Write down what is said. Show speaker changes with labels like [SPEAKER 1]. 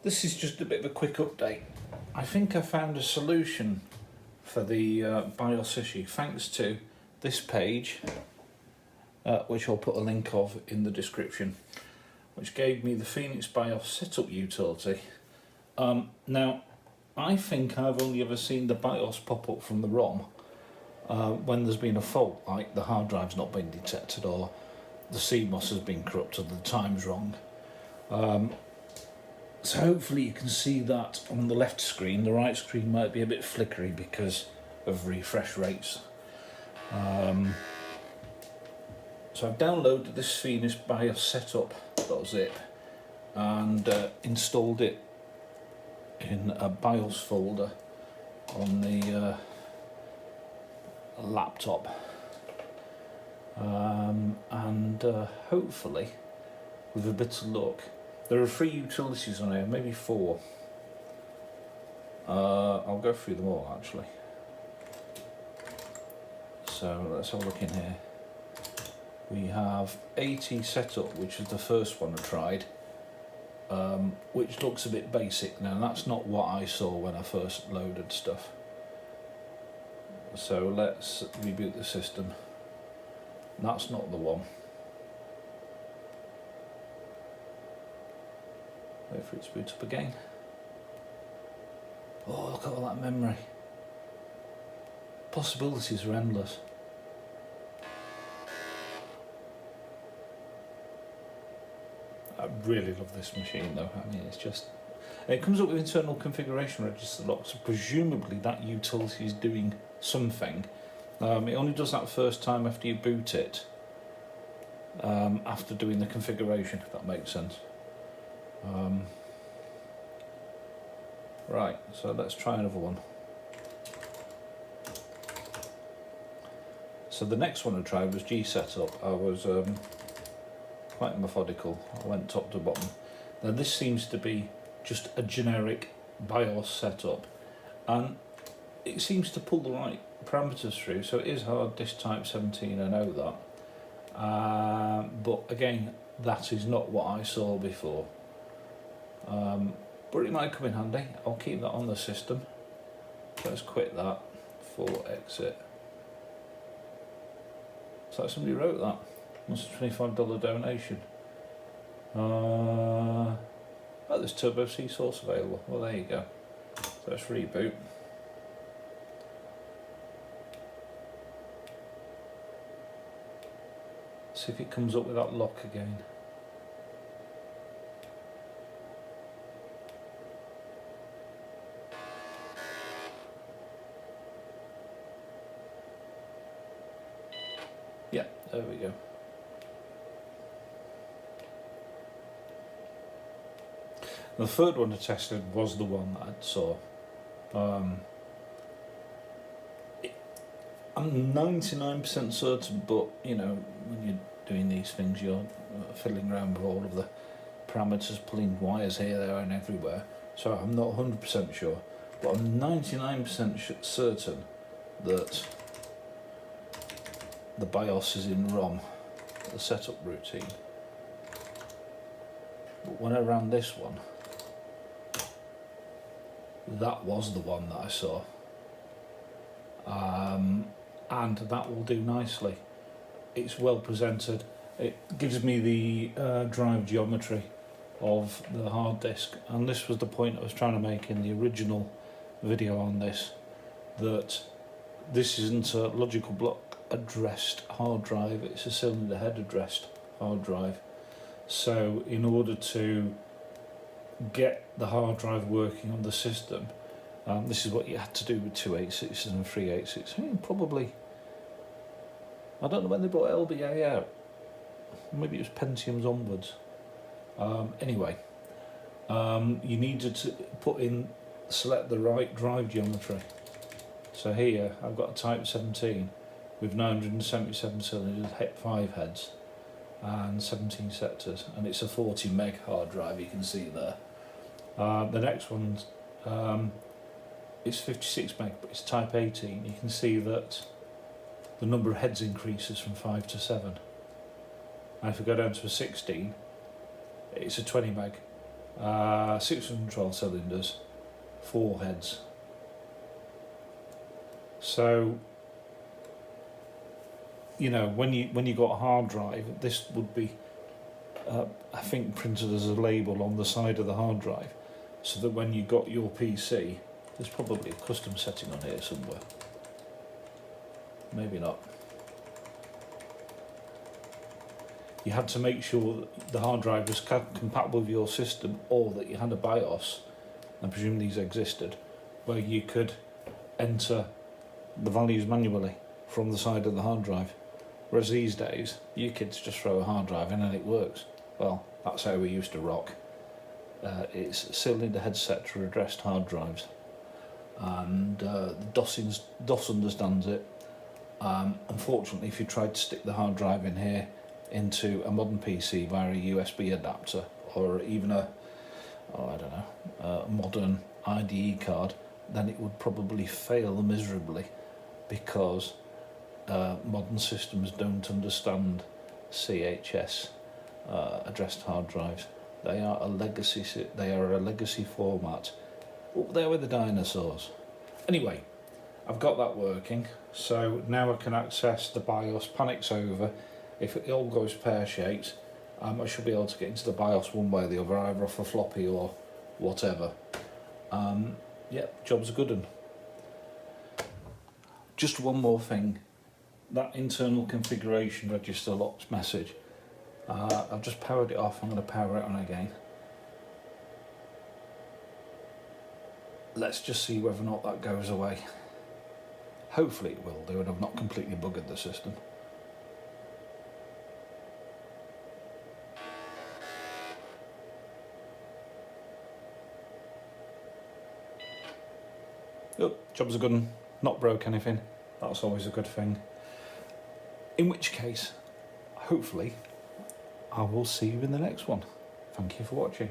[SPEAKER 1] This is just a bit of a quick update. I think I found a solution for the BIOS issue thanks to this page, which I'll put a link of in the description, which gave me the Phoenix Bios Setup utility. Now, I think I've only ever seen the BIOS pop up from the ROM when there's been a fault, like the hard drive's not been detected or the CMOS has been corrupted, the time's wrong. So hopefully you can see that on the left screen. The right screen might be a bit flickery because of refresh rates. So I've downloaded this Phoenix Bios Setup.zip and installed it in a BIOS folder on the laptop. And hopefully, with a bit of luck, there are 3 utilities on here, maybe 4. I'll go through them all actually. So let's have a look in here. We have AT Setup, which is the first one I tried, which looks a bit basic. Now that's not what I saw when I first loaded stuff. So let's reboot the system. That's not the one. Wait for it to boot up again. Oh, look at all that memory. Possibilities are endless. I really love this machine though. I mean, it's just... It comes up with internal configuration register locks, so presumably that utility is doing something. It only does that first time after you boot it, after doing the configuration, if that makes sense. Right, so let's try another one. So the next one I tried was G Setup. I was quite methodical. I went top to bottom. Now this seems to be just a generic BIOS setup, and it seems to pull the right parameters through. So it is hard disk type 17, I know that. But again, that is not what I saw before. But it might come in handy. I'll keep that on the system. Let's quit that for exit. So like somebody wrote that. Must have $25 donation. Oh, there's Turbo C source available. Well, there you go. So let's reboot. See if it comes up with that lock again. Yeah, there we go. The third one I tested was the one that I saw. I'm 99% certain, but you know, when you're doing these things, you're fiddling around with all of the parameters, pulling wires here, there, and everywhere. So I'm not 100% sure, but I'm 99% certain that the BIOS is in ROM, the setup routine. But when I ran this one, that was the one that I saw. And that will do nicely. It's well presented. It gives me the drive geometry of the hard disk, and this was the point I was trying to make in the original video on this, that this isn't a logical block addressed hard drive, it's a cylinder head addressed hard drive. So in order to get the hard drive working on the system, this is what you had to do with 286s and 386. I mean, probably, I don't know when they brought LBA out, maybe it was Pentiums onwards. Anyway, you needed to select the right drive geometry. So here I've got a type 17 with 977 cylinders, 5 heads and 17 sectors, and it's a 40 meg hard drive, you can see there. The next one is 56 meg, but it's type 18. You can see that the number of heads increases from 5 to 7. And if we go down to a 16, it's a 20 meg. 6 control cylinders, 4 heads. So, you know, when you got a hard drive, this would be, I think, printed as a label on the side of the hard drive, so that when you got your PC, there's probably a custom setting on here somewhere. Maybe not. You had to make sure that the hard drive was compatible with your system, or that you had a BIOS, I presume these existed, where you could enter the values manually from the side of the hard drive. Whereas these days, you kids just throw a hard drive in and it works. Well, that's how we used to rock. It's cylinder headset to addressed hard drives, and DOS understands it. Unfortunately, if you tried to stick the hard drive in here into a modern PC via a USB adapter, or even a modern IDE card, then it would probably fail miserably, because modern systems don't understand CHS addressed hard drives. They are a legacy format. Up there with the dinosaurs. Anyway, I've got that working, so now I can access the BIOS. Panic's over. If it all goes pear-shaped, I should be able to get into the BIOS one way or the other, either off a floppy or whatever. Yep, job's a good one. Just one more thing. That internal configuration register locks message. I've just powered it off. I'm going to power it on again. Let's just see whether or not that goes away. Hopefully it will do, and I've not completely buggered the system. Oh, job's a good one. Not broke anything. That's always a good thing. In which case, hopefully, I will see you in the next one. Thank you for watching.